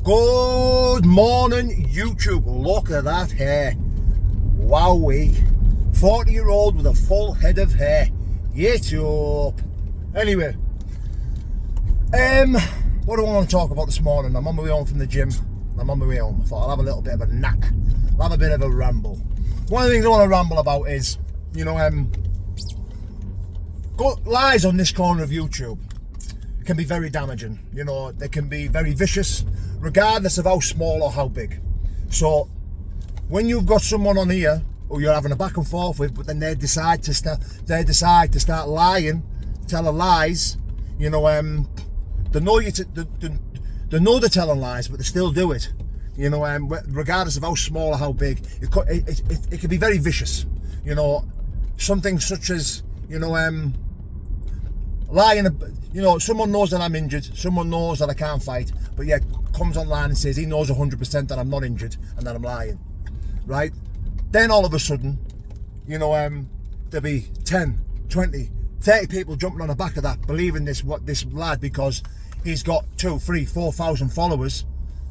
Good morning, YouTube. Look at that hair. Wowee. 40-year-old with a full head of hair. YouTube. Anyway, what do I want to talk about this morning? I'm on my way home from the gym. I'm on my way home. I thought I'll have a little bit of a nap. I'll have a bit of a ramble. One of the things I want to ramble about is, lies on this corner of YouTube can be very damaging. They can be very vicious, regardless of how small or how big. So when you've got someone on here who you're having a back and forth with, but then they decide to start lying, telling lies, they know they're telling lies, but they still do it. Regardless of how small or how big, it can be very vicious. Something such as lying. Someone knows that I'm injured, someone knows that I can't fight, but yet comes online and says he knows 100% that I'm not injured and that I'm lying, right? Then all of a sudden, there'll be 10, 20, 30 people jumping on the back of that, believing this lad, because he's got 2, 3, 4,000 followers,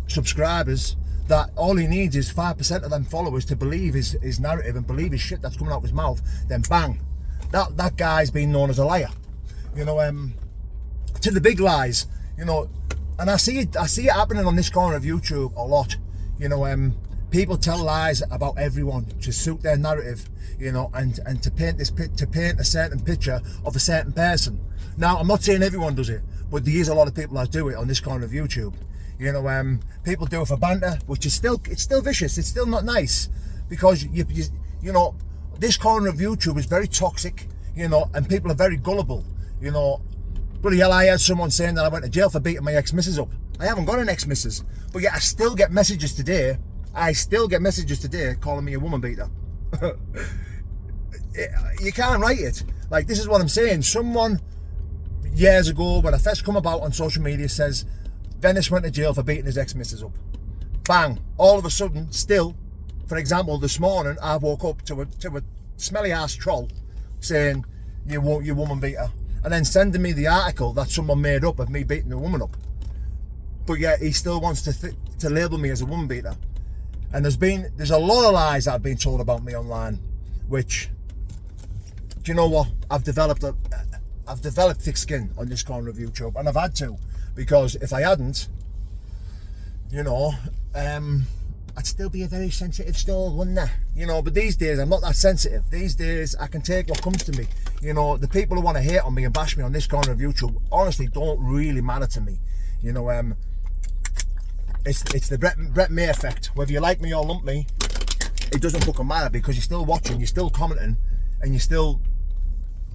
subscribers, that all he needs is 5% of them followers to believe his narrative and believe his shit that's coming out of his mouth. Then bang, that guy's been known as a liar. To the big lies, and I see it happening on this corner of YouTube a lot. People tell lies about everyone to suit their narrative, and to paint a certain picture of a certain person. Now, I'm not saying everyone does it, but there is a lot of people that do it on this corner of YouTube. People do it for banter, which is still vicious. It's still not nice, because this corner of YouTube is very toxic, and people are very gullible. Bloody hell, I had someone saying that I went to jail for beating my ex-missus up. I haven't got an ex-missus, but yet I still get messages today. Calling me a woman beater. You can't write it. Like, this is what I'm saying. Someone years ago, when I first come about on social media, says Venice went to jail for beating his ex-missus up. Bang! All of a sudden, still, for example, this morning I woke up to a smelly ass troll saying you woman beater, and then sending me the article that someone made up of me beating a woman up. But yet he still wants to label me as a woman beater. And there's a lot of lies that have been told about me online, which, do you know what? I've developed thick skin on this corner of YouTube, and I've had to, because if I hadn't, I'd still be a very sensitive soul, wouldn't I? But these days I'm not that sensitive. These days I can take what comes to me. The people who want to hate on me and bash me on this corner of YouTube honestly don't really matter to me. It's the Brett May effect. Whether you like me or lump me, it doesn't fucking matter, because you're still watching, you're still commenting, and you're still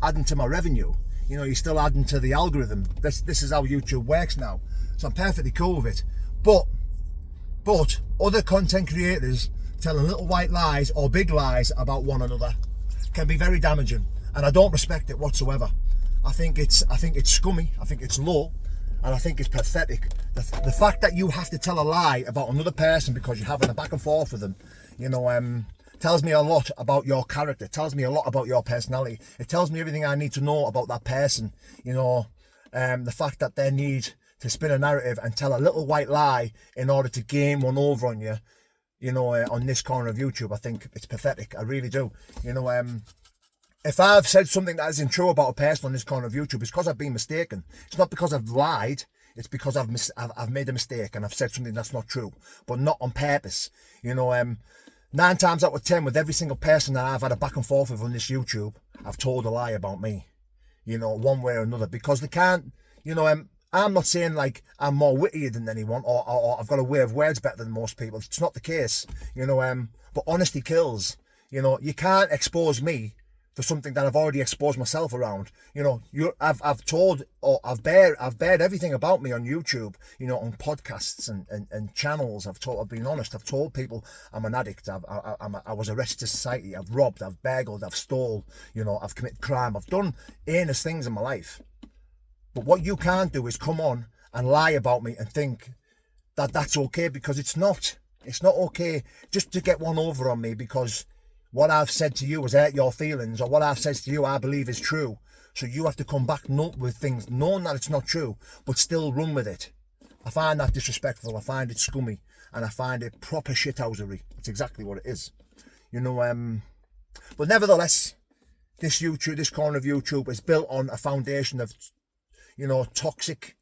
adding to my revenue. You're still adding to the algorithm. This is how YouTube works now. So I'm perfectly cool with it. But other content creators telling little white lies or big lies about one another can be very damaging, and I don't respect it whatsoever. I think it's scummy. I think it's low. And I think it's pathetic. The fact that you have to tell a lie about another person because you're having a back and forth with them, tells me a lot about your character. Tells me a lot about your personality. It tells me everything I need to know about that person. The fact that they need to spin a narrative and tell a little white lie in order to gain one over on you, on this corner of YouTube, I think it's pathetic. I really do. If I've said something that isn't true about a person on this corner of YouTube, it's because I've been mistaken. It's not because I've lied. It's because I've made a mistake and I've said something that's not true, but not on purpose. 9 times out of 10, with every single person that I've had a back and forth with on this YouTube, I've told a lie about me, one way or another, because they can't, I'm not saying like I'm more witty than anyone or I've got a way of words better than most people. It's not the case, but honesty kills. You can't expose me for something that I've already exposed myself around. I've told, or I've bared everything about me on YouTube, on podcasts and channels. I've been honest. I've told people I'm an addict. I was a risk to society. I've robbed, I've burgled, I've stole, I've committed crime. I've done heinous things in my life. But what you can't do is come on and lie about me and think that that's okay, because it's not. It's not okay just to get one over on me because what I've said to you has hurt your feelings, or what I've said to you I believe is true. So you have to come back with things knowing that it's not true, but still run with it. I find that disrespectful, I find it scummy, and I find it proper shithousery. It's exactly what it is. You know, but nevertheless, this corner of YouTube is built on a foundation of, you know, toxic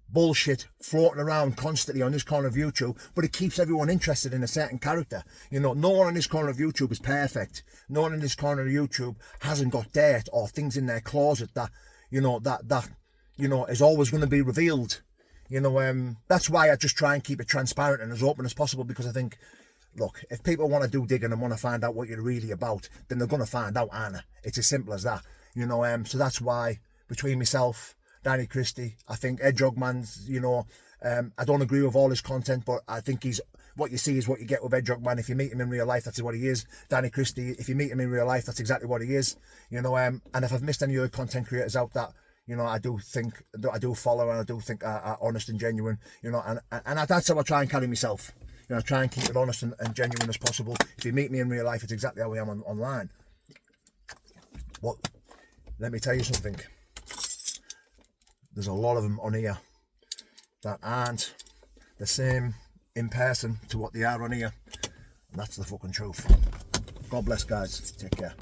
bullshit floating around constantly on this corner of YouTube, but it keeps everyone interested in a certain character. You know, no one on this corner of YouTube is perfect. No one in this corner of YouTube hasn't got dirt or things in their closet that, you know, that you know, is always going to be revealed. You know, that's why I just try and keep it transparent and as open as possible, because I think, look, if people want to do digging and want to find out what you're really about, then they're going to find out, Anna. It's as simple as that. You know, so that's why between myself, Danny Christie, I think Ed Jogman's, you know, I don't agree with all his content, but I think what you see is what you get with Ed Jogman. If you meet him in real life, that's what he is. Danny Christie, if you meet him in real life, that's exactly what he is. You know, and if I've missed any other content creators out that, you know, I do follow and I do think are honest and genuine, you know, and that's how I try and carry myself. You know, I try and keep it honest and genuine as possible. If you meet me in real life, it's exactly how I am online. Well, let me tell you something. There's a lot of them on here that aren't the same in person to what they are on here. And that's the fucking truth. God bless, guys. Take care.